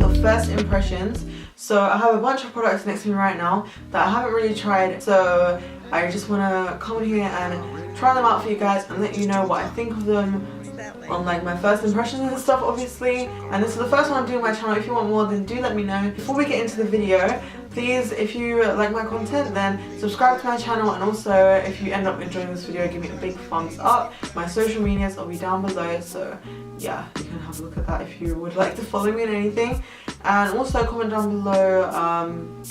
series of first impressions. So I have a bunch of products next to me right now that I haven't really tried, so I just want to come in here and try them out for you guys and let you know what I think of them on like my first impressions and stuff, obviously. And this is the first one I'm doing on my channel. If you want more, then do let me know. Before we get into the video, please, if you like my content, then subscribe to my channel, and also if you end up enjoying this video, give me a big thumbs up. My social medias will be down below, so yeah, you can have a look at that if you would like to follow me on anything. And also comment down below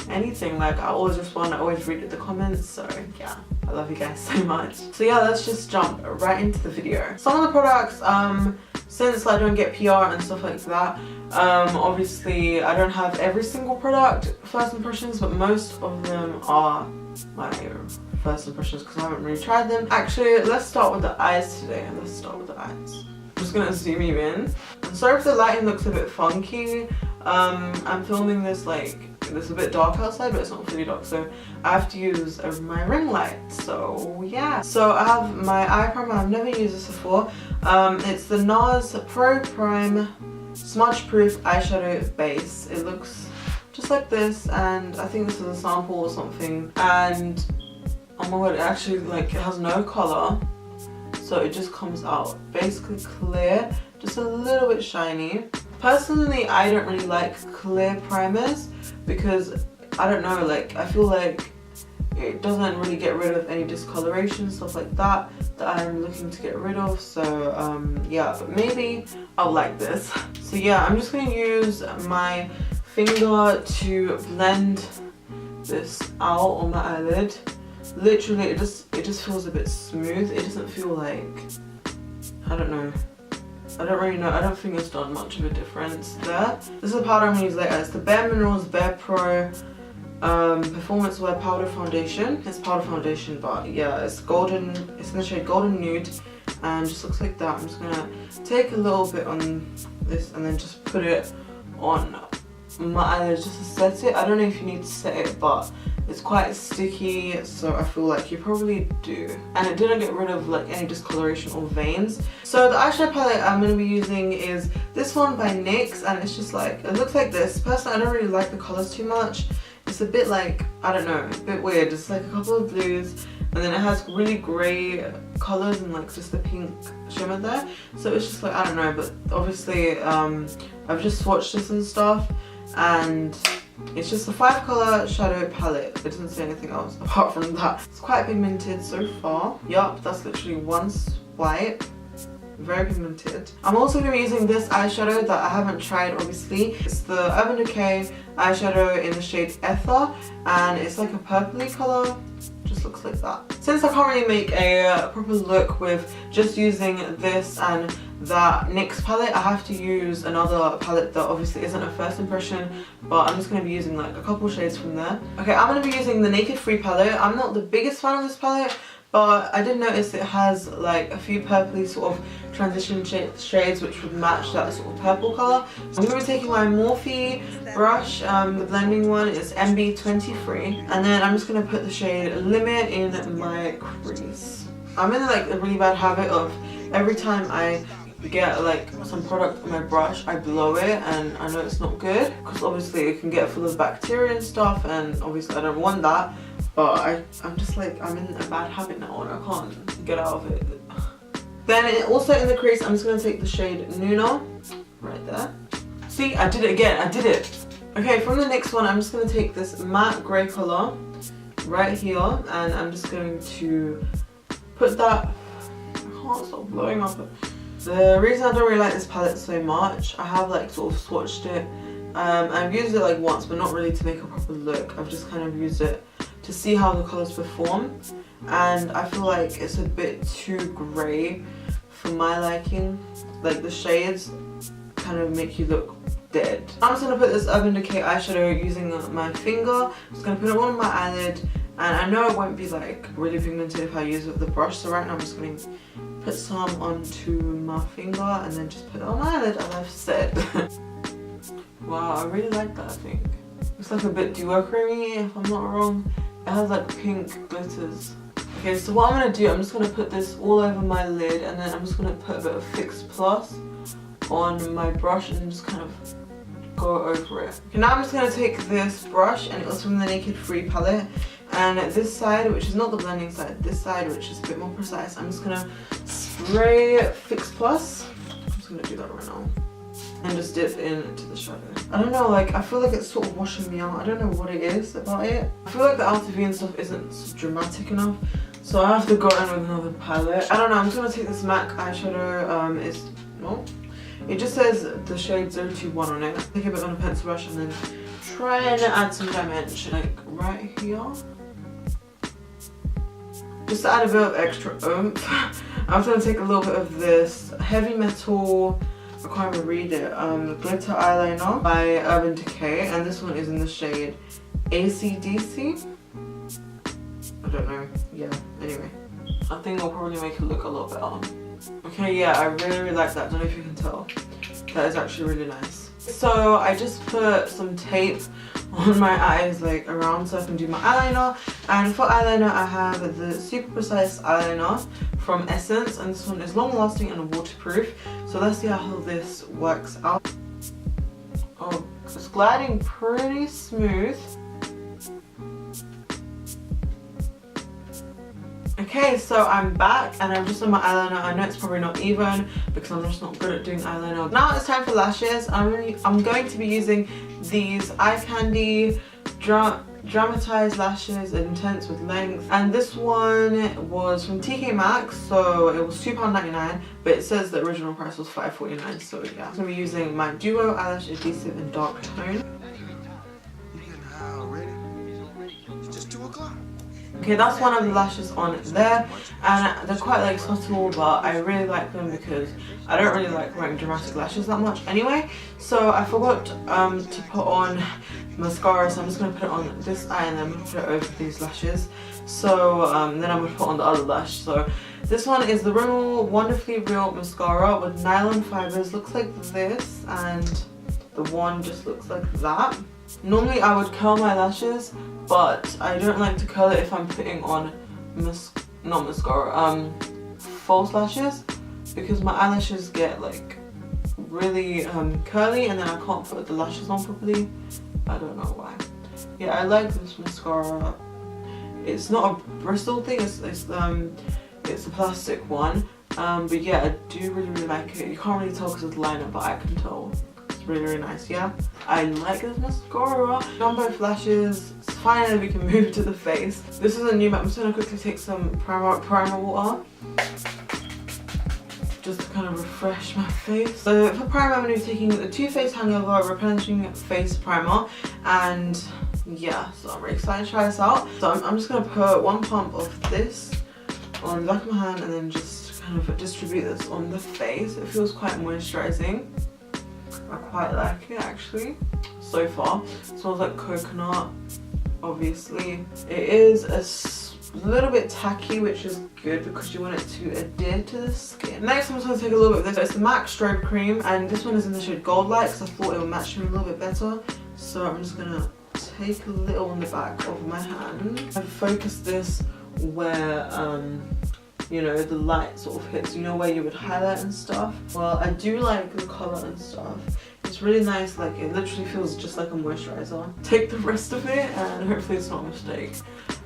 anything, like I always respond, I always read the comments, so yeah, I love you guys so much. So yeah, let's just jump right into the video. Some of the products, since I don't get PR and stuff like that, obviously I don't have every single product first impressions, but most of them are my first impressions because I haven't really tried them. Actually, let's start with the eyes today. I'm just gonna zoom you in. I'm sorry if the lighting looks a bit funky. I'm filming this like, it's a bit dark outside, but it's not fully dark, so I have to use my ring light. So yeah, so I have my eye primer. I've never used this before. It's the NARS Pro Prime Smudge Proof Eyeshadow Base. It looks just like this, and I think this is a sample or something. And oh my god, it actually like it has no color, so it just comes out basically clear, just a little bit shiny. Personally, I don't really like clear primers because I don't know, like I feel like it doesn't really get rid of any discoloration, stuff like that I'm looking to get rid of. So yeah, but maybe I'll like this. So yeah, I'm just going to use my finger to blend this out on my eyelid. Literally, it just feels a bit smooth. It doesn't feel like, I don't know. I don't really know. I don't think it's done much of a difference there. This is the powder I'm going to use later. It's the Bare Minerals Bare Pro Performance Wear Powder Foundation. It's powder foundation, but yeah, it's golden. It's in the shade Golden Nude, and just looks like that. I'm just going to take a little bit on this and then just put it on my eyelid just to set it. I don't know if you need to set it, but it's quite sticky, so I feel like you probably do. And it didn't get rid of like any discoloration or veins. So the eyeshadow palette I'm going to be using is this one by m.a.c, and it's just like, it looks like this. Personally, I don't really like the colours too much. It's a bit like, I don't know, a bit weird. It's like a couple of blues, and then it has really grey colours and like just the pink shimmer there. So it's just like, I don't know, but obviously I've just swatched this and stuff, and it's just a 5-colour shadow palette. It doesn't say anything else apart from that. It's quite pigmented so far. Yup, that's literally one swipe. Very pigmented. I'm also going to be using this eyeshadow that I haven't tried, obviously. It's the Urban Decay eyeshadow in the shade Ether, and it's like a purpley colour. Just looks like that. Since I can't really make a proper look with just using this and that m.a.c palette, I have to use another palette that obviously isn't a first impression, but I'm just going to be using like a couple shades from there. Okay, I'm going to be using the Naked Free palette. I'm not the biggest fan of this palette, but I did notice it has like a few purpley sort of transition shades which would match that sort of purple colour. So I'm going to be taking my Morphe brush, the blending one is MB23, and then I'm just going to put the shade Limit in my crease. I'm in like a really bad habit of every time I get like some product on my brush, I blow it, and I know it's not good because obviously it can get full of bacteria and stuff, and obviously I don't want that. But I'm just like, I'm in a bad habit now and I can't get out of it. Then also in the crease, I'm just going to take the shade Nuna, right there. See, I did it again, I did it. Okay, from the next one, I'm just going to take this matte grey colour right here, and I'm just going to put that, I can't stop blowing up. The reason I don't really like this palette so much, I have like sort of swatched it. I've used it like once, but not really to make a proper look. I've just kind of used it to see how the colours perform, and I feel like it's a bit too grey for my liking. Like the shades kind of make you look dead. I'm just going to put this Urban Decay eyeshadow using my finger. I'm just going to put it on my eyelid, and I know it won't be like really pigmented if I use it with the brush, so right now I'm just going to put some onto my finger and then just put it on my eyelid, as I've said. Wow, I really like that, I think. It's like a bit duo creamy, if I'm not wrong. It has like pink glitters. Okay, so what I'm going to do, I'm just going to put this all over my lid, and then I'm just going to put a bit of Fix Plus on my brush and just kind of go over it. Okay, now I'm just going to take this brush, and it was from the Naked Free palette, and this side, which is not the blending side, this side, which is a bit more precise, I'm just going to spray Fix Plus. I'm just going to do that right now. And just dip into the shadow. I don't know, like, I feel like it's sort of washing me out. I don't know what it is about it. I feel like the Outer V and stuff isn't dramatic enough, so I have to go in with another palette. I don't know, I'm just gonna take this MAC eyeshadow. It just says the shade 021 on it. Take a bit on a pencil brush and then try and add some dimension, like right here. Just to add a bit of extra oomph. I'm just gonna take a little bit of this Heavy Metal, I can't even read it, glitter eyeliner by Urban Decay, and this one is in the shade ACDC. I don't know, yeah, anyway. I think I'll probably make it look a lot better. Okay, yeah, I really like that, I don't know if you can tell. That is actually really nice. So I just put some tape on my eyes, like around, so I can do my eyeliner. And for eyeliner I have the Super Precise eyeliner from Essence, and this one is long lasting and waterproof. So let's see how this works out. Oh, it's gliding pretty smooth. Okay, so I'm back and I've just done my eyeliner. I know it's probably not even because I'm just not good at doing eyeliner. Now it's time for lashes. I'm going to be using these Eye Candy Dramatized Lashes Intense with Length, and this one was from TK Maxx, so it was £2.99, but it says the original price was £5.49, so yeah. I'm going to be using my Duo Eyelash Adhesive in Dark Tone. Okay, that's one of the lashes on there, and they're quite like subtle, but I really like them because I don't really like wearing dramatic lashes that much anyway. So I forgot to put on mascara, so I'm just going to put it on this eye and then I'm going to put it over these lashes. So then I'm going to put on the other lash. So this one is the Rimmel Wonderfully Real Mascara with nylon fibers. Looks like this, and the one just looks like that. Normally I would curl my lashes, but I don't like to curl it if I'm putting on false lashes, because my eyelashes get like really curly and then I can't put the lashes on properly. I don't know why. Yeah, I like this mascara. It's not a Bristol thing, it's a plastic one, but yeah, I do really like it. You can't really tell because it's liner, but I can tell. Really nice, yeah. I like this mascara. On both lashes. Finally we can move to the face. This is a new MAC. I'm just gonna quickly take some primer water just to kind of refresh my face. So for primer I'm going to be taking the Too Faced Hangover Replenishing Face Primer, and yeah, so I'm really excited to try this out. So I'm just gonna put one pump of this on the back of my hand and then just kind of distribute this on the face. It feels quite moisturizing. I quite like it actually so far. It smells like coconut, obviously. It is a little bit tacky, which is good because you want it to adhere to the skin. Next I'm just going to take a little bit of this. It's the MAC Strobe Cream, and this one is in the shade Gold Light because I thought it would match me a little bit better. So I'm just going to take a little on the back of my hand and focus this where you know, the light sort of hits, you know, where you would highlight and stuff. Well, I do like the colour and stuff. It's really nice, like it literally feels just like a moisturiser. Take the rest of it and hopefully it's not a mistake.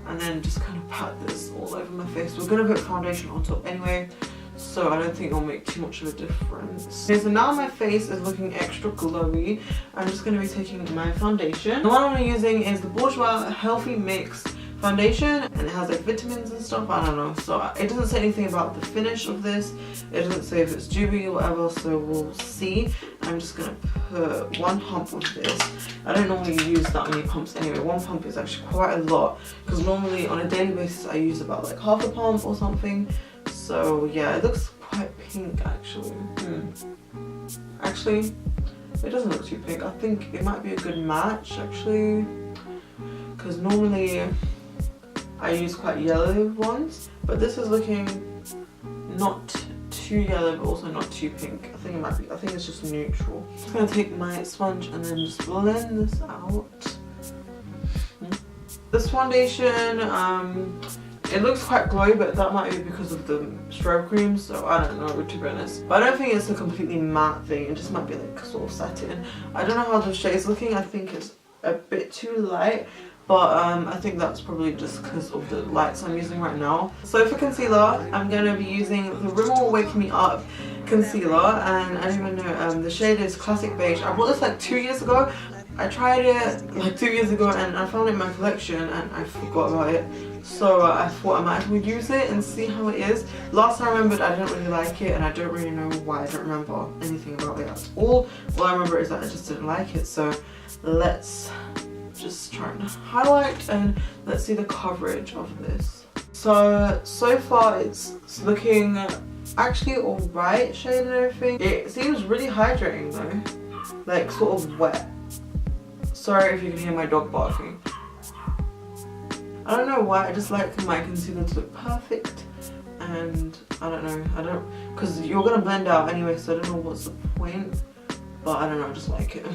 And then just kind of pat this all over my face. We're going to put foundation on top anyway, so I don't think it'll make too much of a difference. Okay, so now my face is looking extra glowy. I'm just going to be taking my foundation. The one I'm using is the Bourjois Healthy Mix foundation, and it has like vitamins and stuff. I don't know, so it doesn't say anything about the finish of this. It doesn't say if it's dewy or whatever, so we'll see. I'm just gonna put one pump of this. I don't normally use that many pumps anyway. One pump is actually quite a lot because normally on a daily basis I use about like half a pump or something. So yeah, it looks quite pink actually. Actually, it doesn't look too pink. I think it might be a good match actually, because normally I use quite yellow ones, but this is looking not too yellow but also not too pink. I think it might be, I think it's just neutral. I'm just gonna take my sponge and then just blend this out. This foundation It looks quite glowy, but that might be because of the strobe cream, so I don't know, to be honest. But I don't think it's a completely matte thing. It just might be like sort of satin. I don't know how the shade's looking. I think it's a bit too light, but I think that's probably just because of the lights I'm using right now. So for concealer, I'm going to be using the Rimmel Wake Me Up concealer, and I don't even know, the shade is Classic Beige. I bought this like 2 years ago. I tried it like 2 years ago and I found it in my collection and I forgot about it. So I thought I might as well use it and see how it is. Last time I remembered I didn't really like it, and I don't really know why. I don't remember anything about it at all. All I remember is that I just didn't like it. So let's just try and highlight and let's see the coverage of this. So far it's looking actually alright shade and everything. It seems really hydrating though, like sort of wet. Sorry if you can hear my dog barking. I don't know why, I just like my concealer to look perfect, and I don't know, because you're gonna blend out anyway, so I don't know what's the point, but I don't know, I just like it.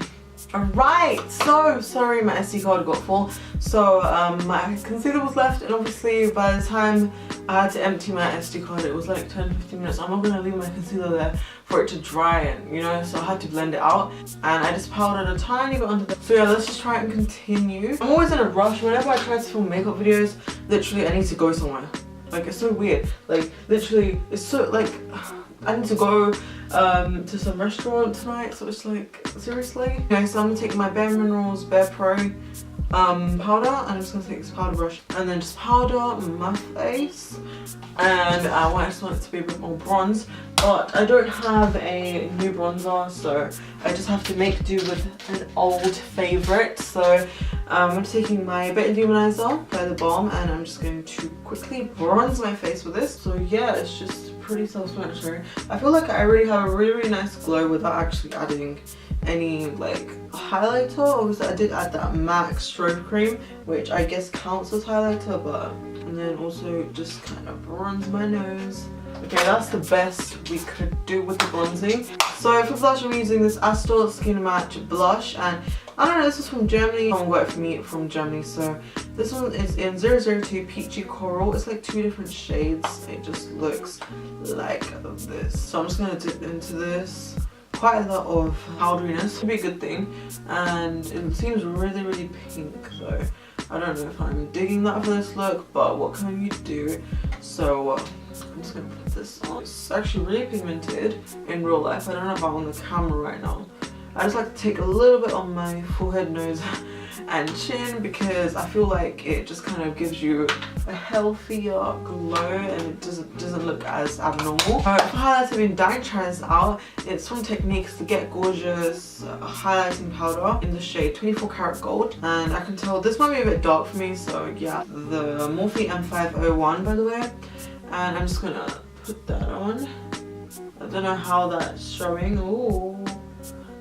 Alright, so sorry my SD card got full, so my concealer was left, and obviously by the time I had to empty my SD card it was like 10-15 minutes. I'm not going to leave my concealer there for it to dry, and you know, so I had to blend it out, and I just powdered a tiny bit under there. So yeah, let's just try and continue. I'm always in a rush. Whenever I try to film makeup videos, literally I need to go somewhere. Like, it's so weird, like literally it's so like I need to go to some restaurant tonight, so it's like, seriously. Okay, so I'm gonna take my Bare Minerals Bare Pro powder, and I'm just gonna take this powder brush and then just powder my face. And I just want it to be a bit more bronze, but I don't have a new bronzer, so I just have to make do with an old favourite. So I'm taking my Bit Illuminizer by The Balm, and I'm just going to quickly bronze my face with this. So yeah, it's just pretty self-explanatory. I feel like I already have a really nice glow without actually adding any like highlighter. Obviously I did add that m.a.c strobe cream, which I guess counts as highlighter, but and then also just kind of bronze my nose. Okay, that's the best we could do with the bronzing. So for blush, I'm using this Astor Skin Match blush, and I don't know, this is from Germany. Someone worked for me from Germany, so this one is in 002 Peachy Coral. It's like 2 different shades. It just looks like this. So I'm just gonna dip into this. Quite a lot of powderiness, could be a good thing, and it seems really pink, so I don't know if I'm digging that for this look, but what can you do? So I'm just gonna put this on. It's actually really pigmented in real life. I don't know about on the camera right now. I just like to take a little bit on my forehead, nose and chin, because I feel like it just kind of gives you a healthier glow and it doesn't look as abnormal. For highlighter, in Dying try this out. It's from Techniques, the Get Gorgeous highlighting powder in the shade 24 Karat Gold, and I can tell this might be a bit dark for me, so yeah, the Morphe M501 by the way, and I'm just gonna put that on. I don't know how that's showing. Ooh,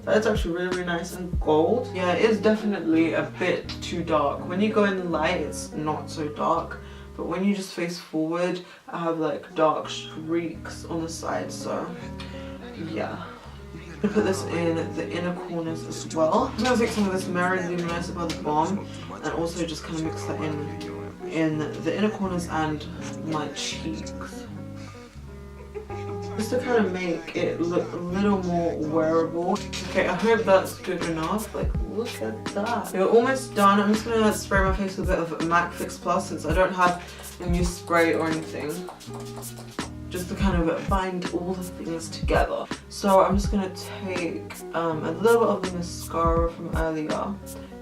that's actually really nice and gold. Yeah, it is definitely a bit too dark. When you go in the light, it's not so dark, but when you just face forward, I have like dark streaks on the side, so yeah. I'm gonna put this in the inner corners as well. I'm gonna take some of this Mirror Luminosa by The Balm and also just kind of mix that in the inner corners and my cheeks, just to kind of make it look a little more wearable. Okay, I hope that's good enough. Like, look at that. We're almost done. I'm just gonna spray my face with a bit of m.a.c Fix Plus, since I don't have a new spray or anything, just to kind of bind all the things together. So I'm just gonna take a little bit of the mascara from earlier.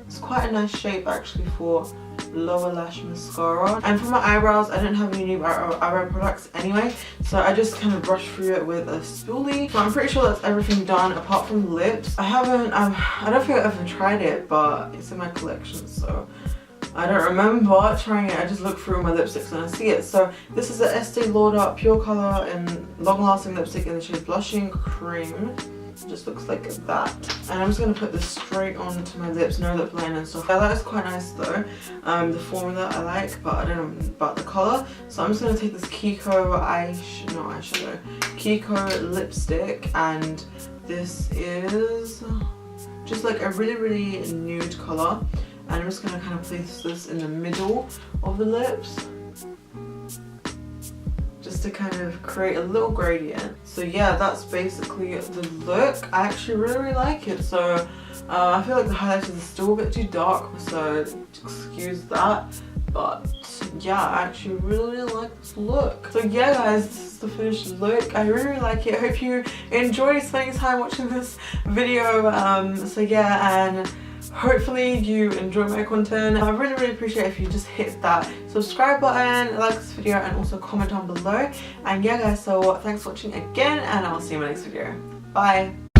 It's quite a nice shape actually for lower lash mascara. And for my eyebrows, I didn't have any new eyebrow products anyway, so I just kind of brushed through it with a spoolie. So I'm pretty sure that's everything done apart from lips. I don't think I've ever tried it, but it's in my collection, so I don't remember trying it. I just looked through my lipsticks and I see it. So this is the Estee Lauder Pure Color and Long Lasting Lipstick in the shade Blushing Cream. It just looks like that, and I'm just going to put this straight onto my lips, no lip liner and stuff. That is quite nice though. The formula I like, but I don't know about the colour. So I'm just going to take this Kiko Kiko lipstick, and this is just like a really nude colour, and I'm just going to kind of place this in the middle of the lips. just to kind of create a little gradient. So yeah, that's basically the look. I actually really like it. So I feel like the highlighters are still a bit too dark, so excuse that. But yeah, I actually really like this look. So yeah guys, this is the finished look. I really like it. I hope you enjoy spending time watching this video. So yeah, and hopefully you enjoy my content. I really appreciate if you just hit that subscribe button, like this video, and also comment down below. And yeah guys, so thanks for watching again, and I'll see you in my next video. Bye.